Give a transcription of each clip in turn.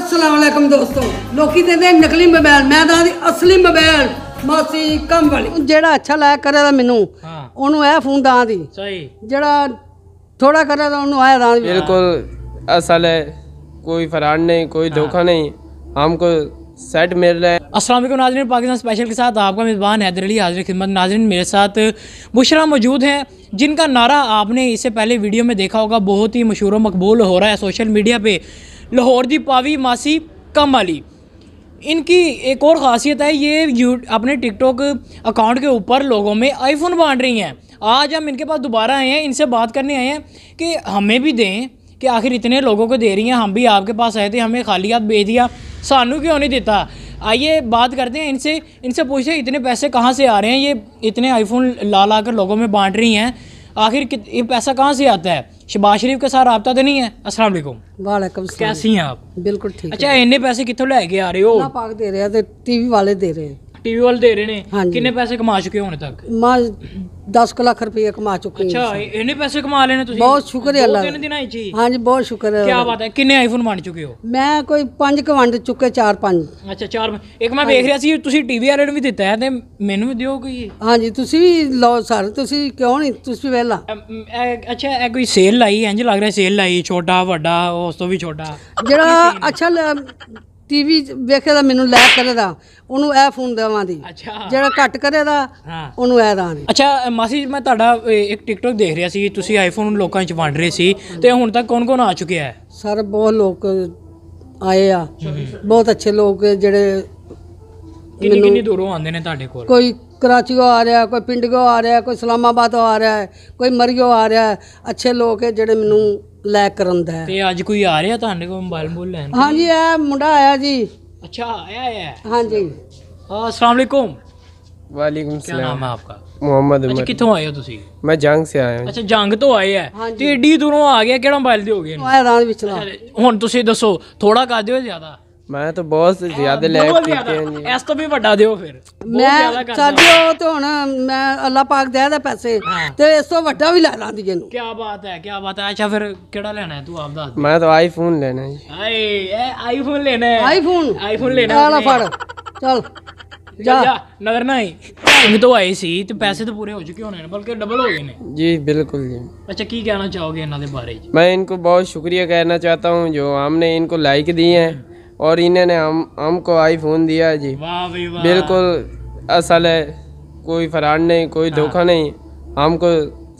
अस्सलाम वालेकुम दोस्तों, लोकी देंदे नकली मोबाइल, मैं दादी असली मोबाइल मासी कम वाली। जेड़ा अच्छा लाया करेगा मैनू ओनू ए फोन दां दी, सही जेड़ा थोड़ा करेगा ओनू आया दां दी। बिल्कुल असल है, कोई फराड नहीं, कोई धोखा नहीं, हमको सेट मिल रहा है। अस्सलाम वालेकुम नाज़रीन, पाकिस्तान स्पेशल के साथ आपका मेज़बान हैदर अली हाज़िर खिदमत। नाज़रीन मेरे साथ बुशरा मौजूद हैं, जिनका नारा आपने इससे पहले वीडियो में देखा होगा, बहुत ही मशहूर व मकबूल हो रहा है सोशल मीडिया पे, लाहौर दी पावी मासी कम वाली। इनकी एक और ख़ासियत है, ये अपने टिकटॉक अकाउंट के ऊपर लोगों में आईफोन बांट रही हैं। आज हम इनके पास दोबारा आए हैं, इनसे बात करने आए हैं कि हमें भी दें, कि आखिर इतने लोगों को दे रही हैं, हम भी आपके पास आए थे, हमें खाली हाथ भेज दिया, सानू क्यों नहीं देता। आइए बात करते हैं इनसे पूछते हैं इतने पैसे कहाँ से आ रहे हैं, ये इतने आईफोन ला कर लोगों में बांट रही हैं, आखिर ये पैसा कहाँ से आता है। शहबाज शरीफ के साथ रब्ता तो नहीं है? अस्सलाम वालेकुम। वालेकुम सलाम। कैसी हैं आप? बिल्कुल ठीक। अच्छा, इन्ने पैसे कितों लेके आ रहे हो? ना पाक दे रहे हैं, टीवी वाले दे रहे हैं। टीवी वाले दे रहे हाँ हैं। जी। कितने पैसे कमा चुके होने तक? मां 10 लाख रुपये कमा चुके हैं। अच्छा, इन्ने पैसे कमा लेने तुसी? बहुत शुक्र है अल्लाह दिन दिनां च ही? हाँ जी, बहुत शुक्र है। क्या बात है, कितने आईफोन बन चुके हो? मैं कोई 5 क वंड चुके, 4-5। अच्छा, 4। एक मैं देख रहा सी तुसी टीवी वाले ਨੂੰ ਵੀ ਦਿੱਤਾ ਹੈ ਤੇ ਮੈਨੂੰ ਵੀ ਦਿਓ ਕੋਈ। हाँ जी, तुसी भी लो सर, तुसी क्यों नहीं, तुसी वेला। अच्छा, ਇਹ ਕੋਈ ਸੇਲ ਲਾਈ, ਇੰਜ ਲੱਗ ਰਿਹਾ ਸੇਲ ਲਾਈ, ਛੋਟਾ ਵੱਡਾ ਉਸ ਤੋਂ ਵੀ ਛੋਟਾ। ਜਿਹੜਾ ਅੱਛਾ टीवी ਵੇਖੇ ਦਾ ਮੈਨੂੰ ਲੈ ਕਰੇ ਦਾ ਉਹਨੂੰ ਇਹ ਫੋਨ ਦੇਵਾਂ ਦੀ। ਅੱਛਾ, ਜਿਹੜਾ ਘੱਟ ਕਰੇ ਦਾ ਉਹਨੂੰ ਇਹ ਦਾਂ ਦੀ। ਅੱਛਾ ਮਾਸੀ, ਮੈਂ ਤੁਹਾਡਾ ਇੱਕ ਟਿਕਟੌਕ ਦੇਖ ਰਿਹਾ ਸੀ, ਤੁਸੀਂ ਆਈਫੋਨ ਲੋਕਾਂ 'ਚ ਵੰਡ ਰਹੇ ਸੀ, ਤੇ ਹੁਣ ਤੱਕ ਕੌਣ ਆ ਚੁੱਕਿਆ ਹੈ? ਸਰ ਬਹੁਤ ਲੋਕ ਆਏ ਆ, ਬਹੁਤ ਅੱਛੇ ਲੋਕ ਜਿਹੜੇ ਕਿੰਨੀ ਦੂਰੋਂ ਆਉਂਦੇ ਨੇ ਤੁਹਾਡੇ ਕੋਲ? ਕੋਈ कराचीओ आ रहा है, कोई पिंडिगो आ रहा है, कोई इस्लामाबादों आ रहा है, कोई मरियो आ रहा है। अच्छे लोग है ਜਿਹੜੇ ਮੈਨੂੰ ਲੈ ਕਰੰਦਾ ਹੈ। ਤੇ ਅੱਜ ਕੋਈ ਆ ਰਿਹਾ ਤੁਹਾਡੇ ਕੋਲ ਮੋਬਾਈਲ ਬੋਲ ਲੈਣ? हाँ जी, ਇਹ ਮੁੰਡਾ ਆਇਆ ਜੀ। अच्छा, आया है। हाँ जी। अस्सलाम वालेकुम। वालेकुम क्या नाम है आपका? मोहम्मद अच्छा, उमर। कितों आए हो तुसी? मैं जंग से आया हूँ। अच्छा, जंग तो आए हाँ है जी। ते एडी दूरों आ गया, केड़ा मोबाइल दियोगे? ਆਇਆ ਦਾਂ ਵਿਚਲਾ। ਹੁਣ ਤੁਸੀਂ ਦੱਸੋ, ਥੋੜਾ ਕਰ ਦਿਓ ज्यादा? मैं तो बहुत ज्यादा लैग कीते हैं जी। ਇਸ ਤੋਂ ਵੀ ਵੱਡਾ ਦਿਓ ਫਿਰ। ਮੈਂ ਸਾਡਿਓ ਤੇ ਹੁਣ ਮੈਂ ਅੱਲਾਹ ਪਾਕ ਦੇ ਦੇ ਪੈਸੇ ਤੇ ਇਸ ਤੋਂ ਵੱਡਾ ਵੀ ਲੈ ਲਾਂਦੀ ਇਹਨੂੰ। ਕੀ ਬਾਤ ਹੈ, ਕੀ ਬਾਤ ਹੈ। ਅੱਛਾ, ਫਿਰ ਕਿਹੜਾ ਲੈਣਾ ਹੈ ਤੂੰ ਆਪ ਦੱਸ ਦੇ। मैं तो आईफोन लेना है जी। ਹਾਏ, ਇਹ ਆਈਫੋਨ ਲੈਣਾ ਹੈ? ਆਈਫੋਨ ਲੈਣਾ ਆਲਾ ਫੜ ਚੱਲ ਜਾ, ਨਜ਼ਰ ਨਾ ਆਈ। ਇਹ ਤੋਂ ਆਏ ਸੀ ਤੇ ਪੈਸੇ ਤਾਂ ਪੂਰੇ ਹੋ ਚੁੱਕੇ ਹੋਣੇ ਨੇ, ਬਲਕਿ ਡਬਲ ਹੋ ਗਏ ਨੇ। जी बिल्कुल जी। ਅੱਛਾ, ਕੀ ਕਹਿਣਾ ਚਾਹੋਗੇ ਇਹਨਾਂ ਦੇ ਬਾਰੇ? मैं इनको बहुत शुक्रिया कहना चाहता हूँ जो हमने इनको लाइक दिए हैं और इन्होंने हमको आईफोन दिया है जी। वाह भाई वाह। बिल्कुल असल है, कोई फराड नहीं, कोई धोखा नहीं, हमको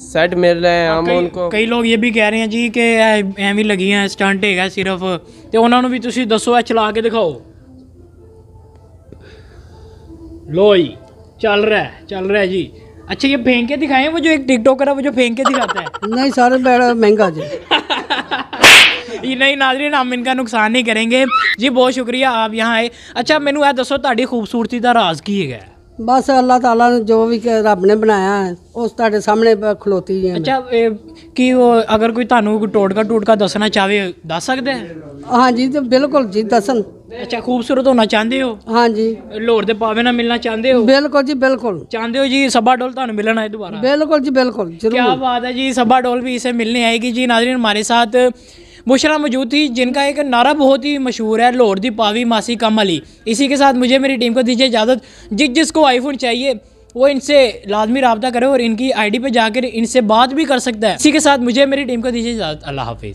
सेट मिल रहे हैं। हम उनको कई लोग ये भी कह रहे हैं जी कि ਐਵੇਂ ਲੱਗੀਆਂ ਸਟੰਟ ਹੈਗਾ ਸਿਰਫ, ਤੇ ਉਹਨਾਂ ਨੂੰ ਵੀ ਤੁਸੀਂ ਦੱਸੋ, ਇਹ ਚਲਾ ਕੇ ਦਿਖਾਓ। लो जी, चल रहा है जी। अच्छा, ये फेंक के दिखाएं, वो जो एक टिकटॉकर है वो जो फेंक के दिखाता है? नहीं सारे बड़ा महंगा जी। ये नहीं नाज़रीन, हम इनका नुकसान नहीं करेंगे जी। बहुत शुक्रिया आप यहाँ आए। अच्छा, मैनू यह दसो, ਤੁਹਾਡੀ खूबसूरती का राज की है? बस अल्लाह ताला ने जो भी रब ने बनाया है उस ਤੁਹਾਡੇ सामने खलोती है। अच्छा, कि वो अगर कोई ਤੁਹਾਨੂੰ टोटका दसना चाहे दस सकते हैं? हाँ जी, तो बिल्कुल जी दसन। अच्छा, खूबसूरत होना चाहते हो? हाँ जी। लाहौर दे पावे ना मिलना चाहते हो? बिल्कुल जी बिल्कुल। चाहते हो जी सब्बा डोल ਤੁਹਾਨੂੰ मिलना है दोबारा? बिल्कुल जी बिल्कुल, जरूर। क्या बात है जी, सब्बा डोल भी इसे मिलने आएगी जी। नाज़रीन, हमारे साथ बुशरा मौजूद थी, जिनका एक नारा बहुत ही मशहूर है, लाहौर दी पावी मासी कम अली। इसी के साथ मुझे मेरी टीम को दीजिए इजाज़त। जिसको आईफोन चाहिए वो इनसे लाजमी रब्ता करे और इनकी आईडी पे जाकर इनसे बात भी कर सकता है। इसी के साथ मुझे मेरी टीम को दीजिए इजाज़त। अल्लाह हाफिज़।